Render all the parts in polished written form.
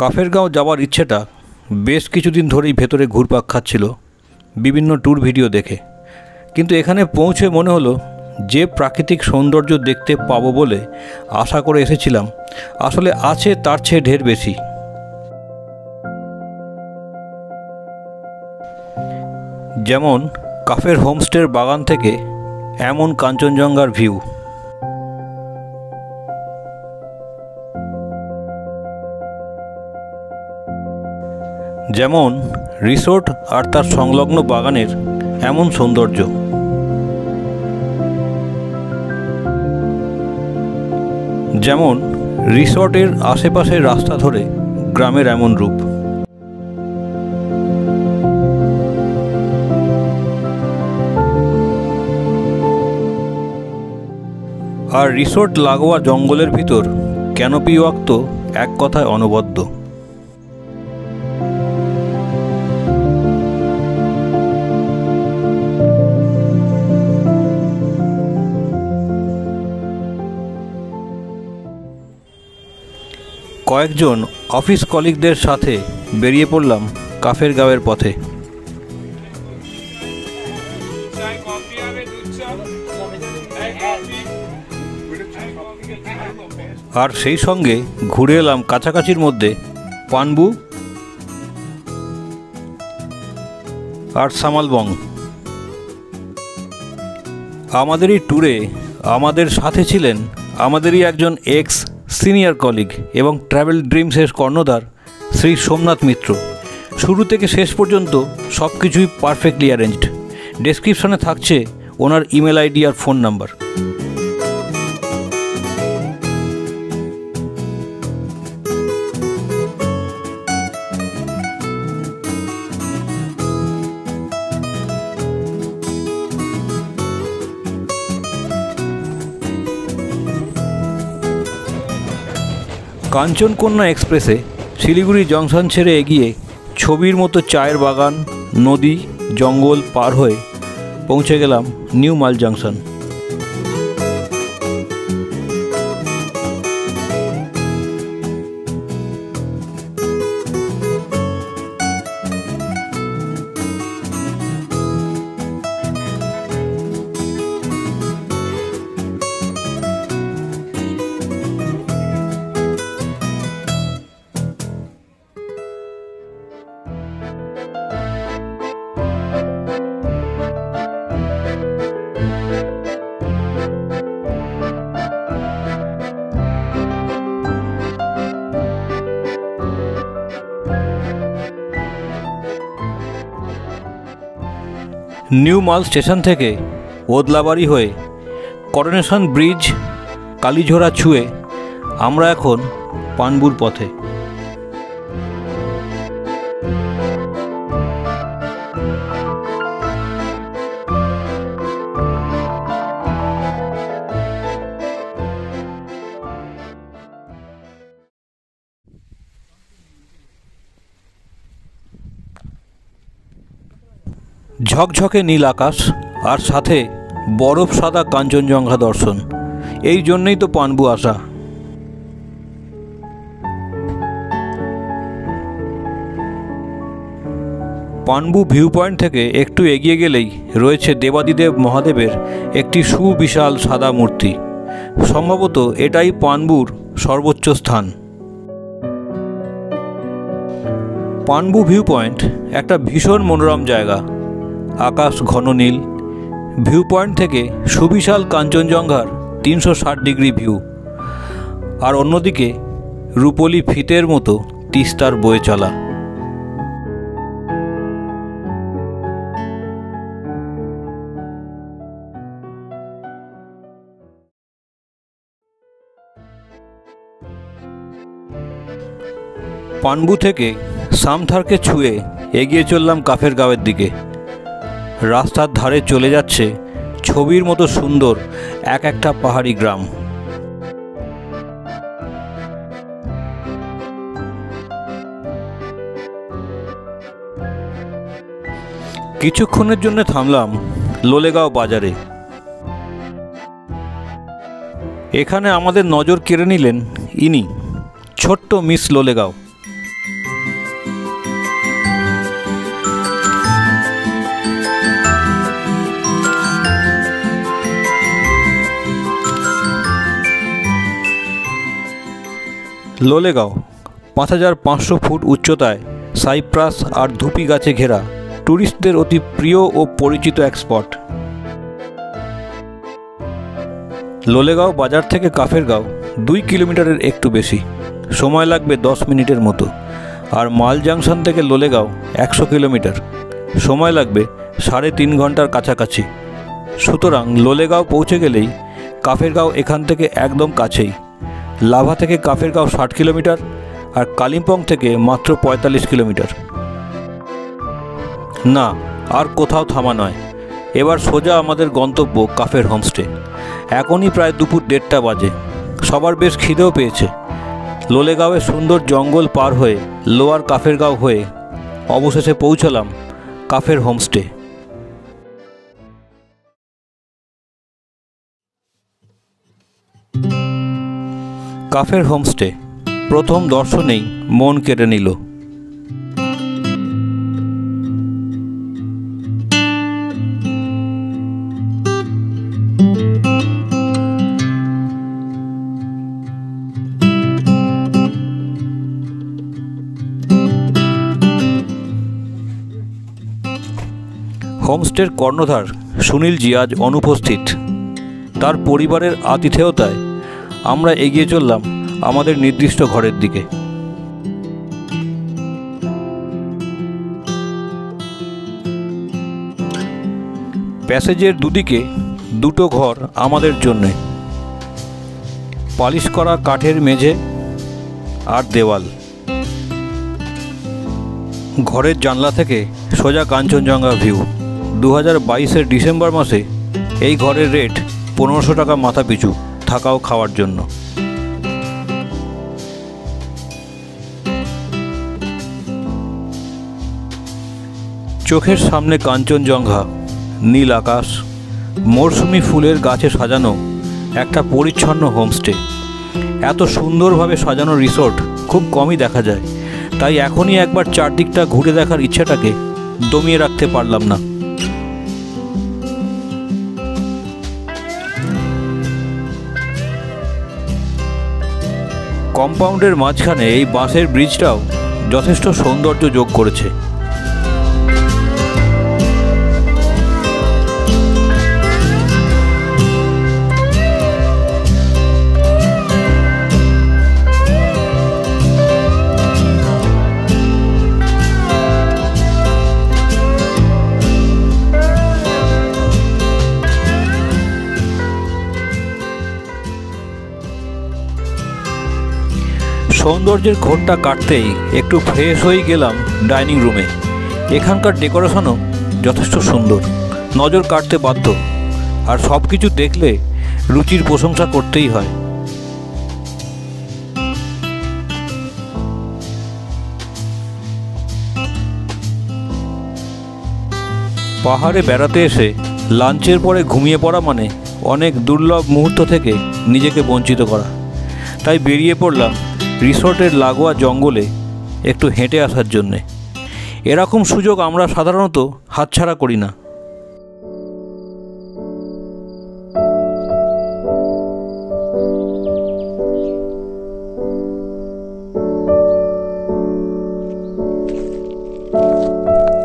কাফেরগাঁও যাওয়ার ইচ্ছেটা বেশ কিছুদিন ধরেই ভেতরে ঘুরপাক খাচ্ছিল বিভিন্ন ট্যুর ভিডিও দেখে, কিন্তু এখানে পৌঁছে মনে হলো যে প্রাকৃতিক সৌন্দর্য দেখতে পাবো বলে আশা করে এসেছিলাম আসলে আছে তার চেয়ে ঢের বেশি। যেমন কাফের হোমস্টের বাগান থেকে এমন কাঞ্চনজঙ্ঘার ভিউ, যেমন রিসোর্ট আর তার সংলগ্ন বাগানের এমন সৌন্দর্য, যেমন রিসোর্টের আশেপাশের রাস্তা ধরে গ্রামের এমন রূপ। আর রিসোর্ট লাগোয়া জঙ্গলের ভিতর ক্যানোপি ওয়াক তো এক কথায় অনবদ্য। কয়েকজন অফিস কলিগদের সাথে বেরিয়ে পড়লাম কাফেরগাঁওয়ের পথে। আর সেই সঙ্গে ঘুরে এলাম কাছাকাছির মধ্যে পানবু আর সামালবং। আমাদের এই ট্যুরে আমাদের সাথে ছিলেন আমাদেরই একজন এক্স সিনিয়র কলিগ এবং ট্রাভেল ড্রিমসের কর্ণধার শ্রী সোমনাথ মিত্র। শুরু থেকে শেষ পর্যন্ত সব কিছুই পারফেক্টলি অ্যারেঞ্জড। ডেসক্রিপশনে থাকছে ওনার ইমেল আইডি আর ফোন নাম্বার। কাঞ্চনকন্যা এক্সপ্রেসে শিলিগুড়ি জংশন ছেড়ে এগিয়ে ছবির মতো চায়ের বাগান, নদী, জঙ্গল পার হয়ে পৌঁছে গেলাম নিউ মাল জংশন। নিউ মাল স্টেশন থেকে ওদলাবাড়ি হয়ে করোনেশন ব্রিজ, কালীঝোড়া ছুঁয়ে আমরা এখন পানবুর পথে। ঝকঝকে নীল আকাশ আর সাথে বরফ সাদা কাঞ্চনজঙ্ঘা দর্শন, এই জন্যই তো পানবু আসা। পানবু ভিউ পয়েন্ট থেকে একটু এগিয়ে গেলেই রয়েছে দেবাদিদেব মহাদেবের একটি সুবিশাল সাদা মূর্তি। সম্ভবত এটাই পানবুর সর্বোচ্চ স্থান। পানবু ভিউ পয়েন্ট একটা ভীষণ মনোরম জায়গা। আকাশ ঘন নীল, ভিউ পয়েন্ট থেকে সুবিশাল কাঞ্চনজঙ্ঘার 360 ডিগ্রি ভিউ, আর অন্যদিকে রূপলি ফিতের মতো তিস্তার বয়ে চলা। পানবু থেকে সামথারকে ছুঁয়ে এগিয়ে চললাম কাফেরগাঁওয়ের দিকে। রাস্তার ধারে চলে যাচ্ছে ছবির মতো সুন্দর এক একটা পাহাড়ি গ্রাম। কিছুক্ষণের জন্য থামলাম লোলেগাঁও বাজারে। এখানে আমাদের নজর কেড়ে নিলেন ইনি, ছোট্ট মিস লোলেগাঁও। লোলেগাঁও 5500 ফুট উচ্চতায় সাইপ্রাস আর ধুপি গাছে ঘেরা ট্যুরিস্টদের অতি প্রিয় ও পরিচিত এক স্পট। লোলেগাঁও বাজার থেকে কাফেরগাঁও 2 কিলোমিটারের একটু বেশি, সময় লাগবে 10 মিনিটের মতো। আর মাল জাংশন থেকে লোলেগাঁও 100 কিলোমিটার, সময় লাগবে 3.5 ঘন্টার কাছাকাছি। সুতরাং লোলেগাঁও পৌঁছে গেলেই কাফেরগাঁও এখান থেকে একদম কাছেই। লাভা থেকে কাফেরগাঁও 60 কিলোমিটার আর কালিম্পং থেকে মাত্র 45 কিলোমিটার। না, আর কোথাও থামা নয়, এবার সোজা আমাদের গন্তব্য কাফের হোমস্টে। এখনই প্রায় দুপুর 1:30 বাজে, সবার বেশ খিদেও পেয়েছে। লোলেগাঁওয়ের সুন্দর জঙ্গল পার হয়ে লোয়ার কাফেরগাঁও হয়ে অবশেষে পৌঁছলাম কাফের হোমস্টে। কাফের হোমস্টে প্রথম দর্শনেই মন কেড়ে নিল। হোমস্টের কর্ণধার সুনীলজি আজ অনুপস্থিত। তার পরিবারের আতিথেয়তায় আমরা এগিয়ে চললাম আমাদের নির্দিষ্ট ঘরের দিকে। প্যাসেজের দুদিকে দুটো ঘর আমাদের জন্যে, পালিশ করা কাঠের মেঝে আর দেওয়াল। ঘরের জানলা থেকে সোজা কাঞ্চনজঙ্ঘা ভিউ। 2022-এর ডিসেম্বর মাসে এই ঘরের রেট 1500 টাকা মাথা পিছু, থাকা ও খাওয়ার জন্য। চোখের সামনে কাঞ্চনজঙ্ঘা, নীল আকাশ, মরশুমি ফুলের গাছে সাজানো একটা পরিচ্ছন্ন হোমস্টে। এত সুন্দরভাবে সাজানো রিসোর্ট খুব কমই দেখা যায়, তাই এখনই একবার চারদিকটা ঘুরে দেখার ইচ্ছাটাকে দমিয়ে রাখতে পারলাম না। কম্পাউন্ডের মাঝখানে এই বাঁশের ব্রিজটাও যথেষ্ট সৌন্দর্য যোগ করেছে। সৌন্দর্যের ঘোরটা কাটতেই একটু ফ্রেশ হয়ে গেলাম ডাইনিং রুমে। এখানকার ডেকোরেশনও যথেষ্ট সুন্দর, নজর কাটতে বাধ্য। আর সব কিছু দেখলে রুচির প্রশংসা করতেই হয়। পাহাড়ে বেড়াতে এসে লাঞ্চের পরে ঘুমিয়ে পড়া মানে অনেক দুর্লভ মুহূর্ত থেকে নিজেকে বঞ্চিত করা। তাই বেরিয়ে পড়লাম রিসর্টের লাগোয়া জঙ্গলে একটু হেঁটে আসার জন্যে। এরকম সুযোগ আমরা সাধারণত হাতছাড়া করি না।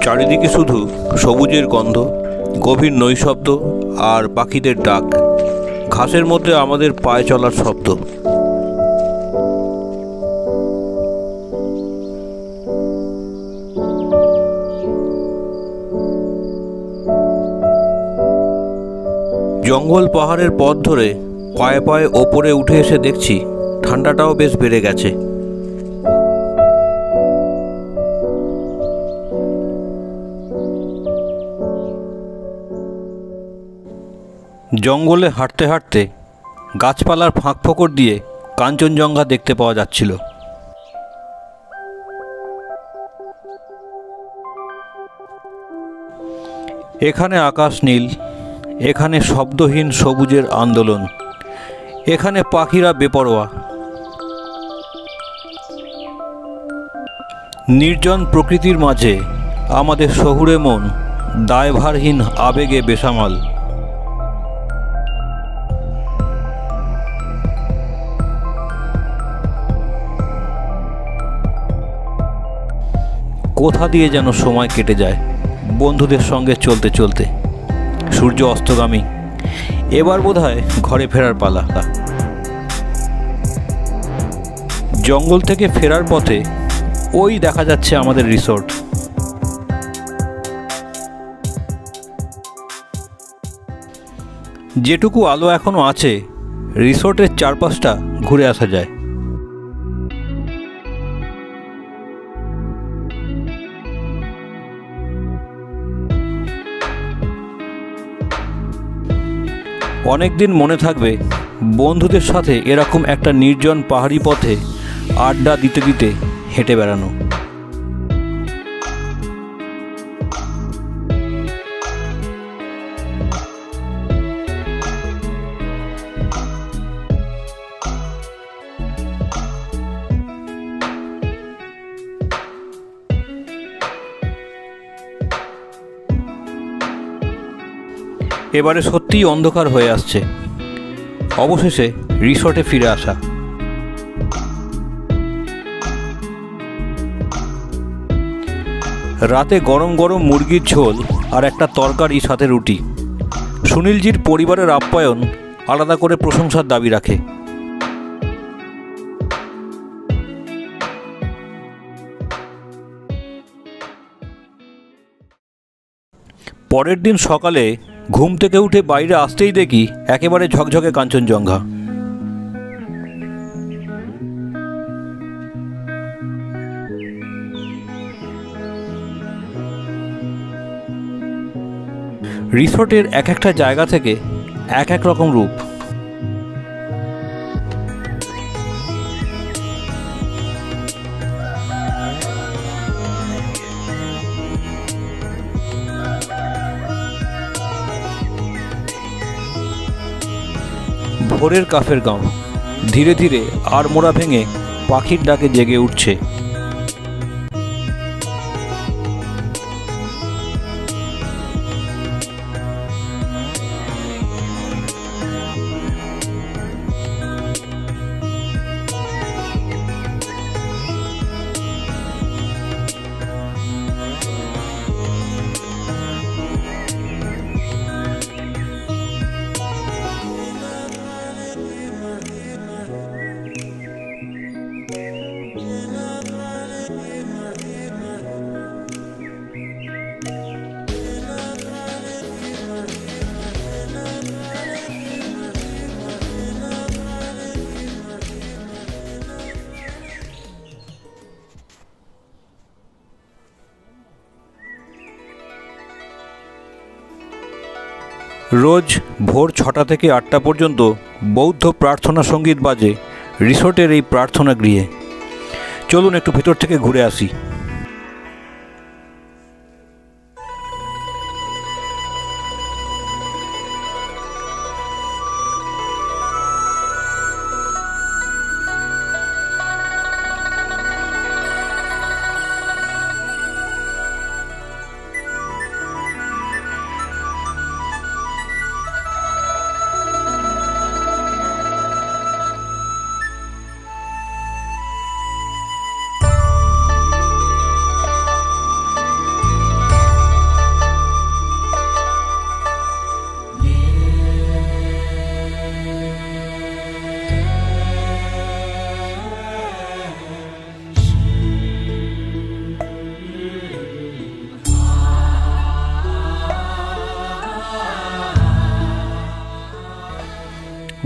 চারিদিকে শুধু সবুজের গন্ধ, গভীর নৈশব্দ আর পাখিদের ডাক। ঘাসের মধ্যে আমাদের পায়ে চলার শব্দ। জঙ্গল পাহাড়ের পথ ধরে পায়ে পায়ে ওপরে উঠে এসে দেখছি ঠান্ডাটাও বেশ বেড়ে গেছে। জঙ্গলে হাঁটতে হাঁটতে গাছপালার ফাঁক ফোকর দিয়ে কাঞ্চনজঙ্ঘা দেখতে পাওয়া যাচ্ছিল। এখানে আকাশ নীল, এখানে শব্দহীন সবুজের আন্দোলন, এখানে পাখিরা বেপরোয়া। নির্জন প্রকৃতির মাঝে আমাদের শহুরে মন দায়ভারহীন আবেগে বেসামাল। কোথা দিয়ে যেন সময় কেটে যায় বন্ধুদের সঙ্গে চলতে চলতে। সূর্য অস্তগামী, এবার বোধহয় ঘরে ফেরার পালা। জঙ্গল থেকে ফেরার পথে ওই দেখা যাচ্ছে আমাদের রিসোর্ট। যেটুকু আলো এখনো আছে, রিসোর্টের চারপাশটা ঘুরে আসা যায়। অনেকদিন মনে থাকবে বন্ধুদের সাথে এরকম একটা নির্জন পাহাড়ি পথে আড্ডা দিতে দিতে হেঁটে বেড়ানো। এবারে সত্যিই অন্ধকার হয়ে আসছে। অবশেষে রিসর্টে ফিরে আসা। রাতে গরম গরম মুরগির ঝোল আর একটা তরকারি, সাথে রুটি। সুনীলজির পরিবারের আপ্যায়ন আলাদা করে প্রশংসার দাবি রাখে। পরের দিন সকালে ঘুম থেকে উঠে বাইরে আসতেই দেখি একেবারে ঝকঝকে কাঞ্চনজঙ্ঘা। রিসোর্টের এক একটা জায়গা থেকে এক এক রকম রূপ। ভোরের কাফের গাঁও ধীরে ধীরে আড়মোড়া ভেঙে পাখির ডাকে জেগে উঠছে। রোজ ভোর 6টা থেকে 8টা পর্যন্ত বৌদ্ধ প্রার্থনা সঙ্গীত বাজে রিসোর্টের এই প্রার্থনা গৃহে। চলুন একটু ভিতর থেকে ঘুরে আসি।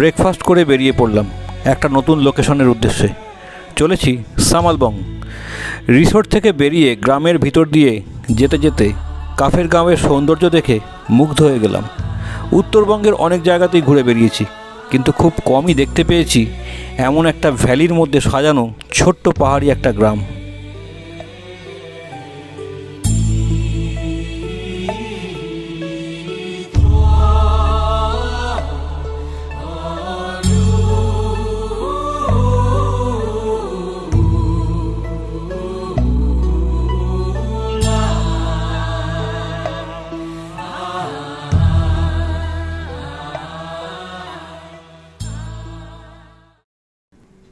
ব্রেকফাস্ট করে বেরিয়ে পড়লাম একটা নতুন লোকেশনের উদ্দেশ্যে। চলেছি সামালবং। রিসোর্ট থেকে বেরিয়ে গ্রামের ভিতর দিয়ে যেতে যেতে কাফের গাঁওয়ের সৌন্দর্য দেখে মুগ্ধ হয়ে গেলাম। উত্তরবঙ্গের অনেক জায়গাতেই ঘুরে বেরিয়েছি, কিন্তু খুব কমই দেখতে পেয়েছি এমন একটা ভ্যালির মধ্যে সাজানো ছোট্ট পাহাড়ি একটা গ্রাম।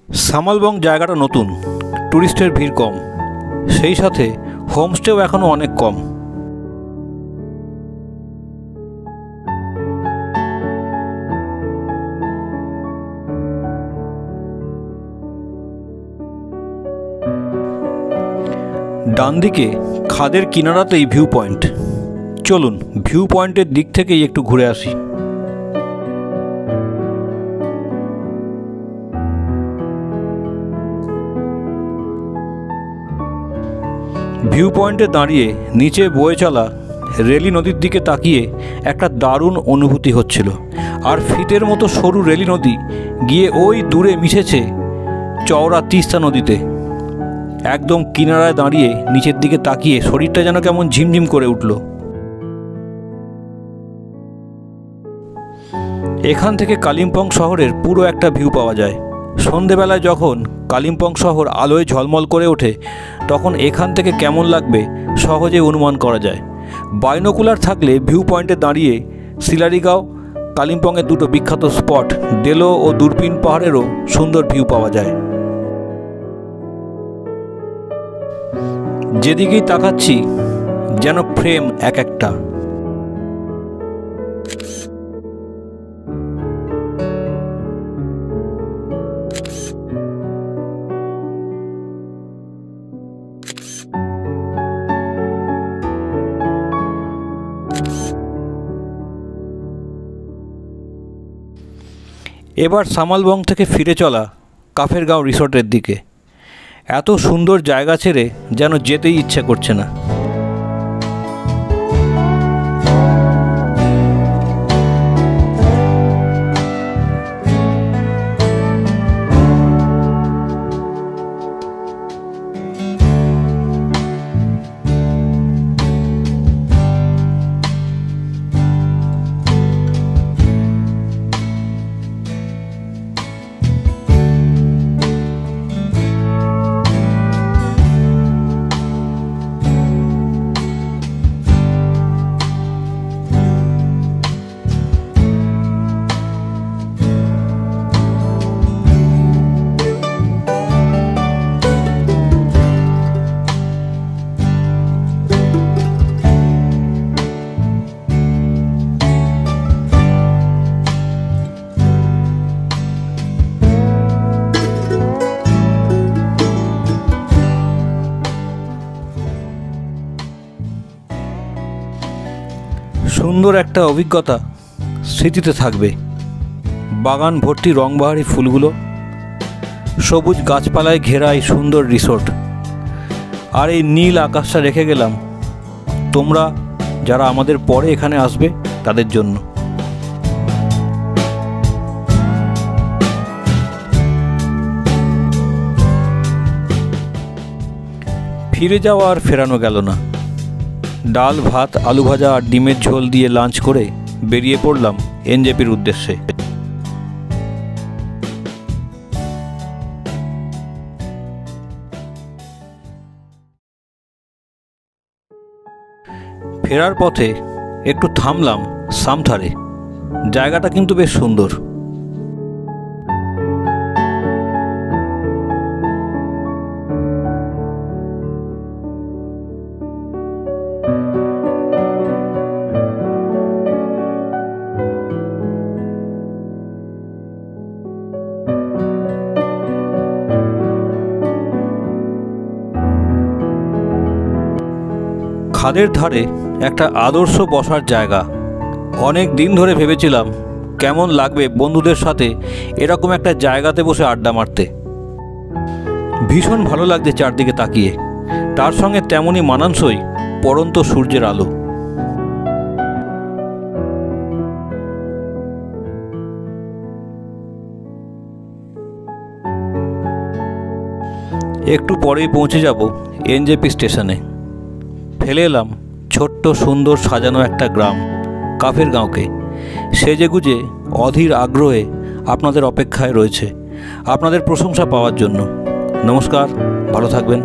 সামালবং জায়গাটা নতুন, টুরিস্টের ভিড় কম, সেই সাথে হোমস্টেও এখনও অনেক কম। ডান দিকে খাদের কিনারাতেই ভিউ পয়েন্ট। চলুন ভিউ পয়েন্টের দিক থেকেই একটু ঘুরে আসি। ভিউ পয়েন্টে দাঁড়িয়ে নিচে বয়ে চলা রেলি নদীর দিকে তাকিয়ে একটা দারুণ অনুভূতি হচ্ছিল। আর ফিতের মতো সরু রেলি নদী গিয়ে ওই দূরে মিশেছে চওড়া তিস্তা নদীতে। একদম কিনারায় দাঁড়িয়ে নিচের দিকে তাকিয়ে শরীরটা যেন কেমন ঝিমঝিম করে উঠল। এখান থেকে কালিম্পং শহরের পুরো একটা ভিউ পাওয়া যায়। সন্ধেবেলায় যখন কালিম্পং শহর আলোয় ঝলমল করে ওঠে তখন এখান থেকে কেমন লাগবে সহজে অনুমান করা যায়। বাইনোকুলার থাকলে ভিউ পয়েন্টে দাঁড়িয়ে সিলারিগাঁও কালিম্পংয়ের দুটো বিখ্যাত স্পট ডেলো ও দূরবীন পাহাড়েরও সুন্দর ভিউ পাওয়া যায়। যেদিকেই তাকাচ্ছি যেন ফ্রেম এক একটা। এবার সামালবং থেকে ফিরে চলা কাফেরগাঁও রিসোর্টের দিকে। এত সুন্দর জায়গা ছেড়ে যেন যেতেই ইচ্ছে করছে না। সুন্দর একটা অভিজ্ঞতা স্মৃতিতে থাকবে। বাগান ভর্তি রংবাহারি ফুলগুলো, সবুজ গাছপালায় ঘেরা এই সুন্দর রিসোর্ট, আর এই নীল আকাশটা রেখে গেলাম তোমরা যারা আমাদের পরে এখানে আসবে তাদের জন্য। ফিরে যাওয়া আর ফেরানো গেল না। ডাল ভাত আলু ভাজা আর ডিমের ঝোল দিয়ে লাঞ্চ করে বেরিয়ে পড়লাম এনজেপির উদ্দেশ্যে। ফেরার পথে একটু থামলাম সামথারে। জায়গাটা কিন্তু বেশ সুন্দর। খাদের ধারে একটা আদর্শ বসার জায়গা। অনেক দিন ধরে ভেবেছিলাম কেমন লাগবে বন্ধুদের সাথে এরকম একটা জায়গাতে বসে আড্ডা মারতে। ভীষণ ভালো লাগছে চারদিকে তাকিয়ে, তার সঙ্গে তেমনই মানানসই পড়ন্ত সূর্যের আলো। একটু পরেই পৌঁছে যাব এনজেপি স্টেশনে। ফেলে এলাম ছোট্ট সুন্দর সাজানো একটা গ্রাম কাফেরগাঁওকে। সেজেগুজে অধীর আগ্রহে আপনাদের অপেক্ষায় রয়েছে আপনাদের প্রশংসা পাওয়ার জন্য। নমস্কার, ভালো থাকবেন।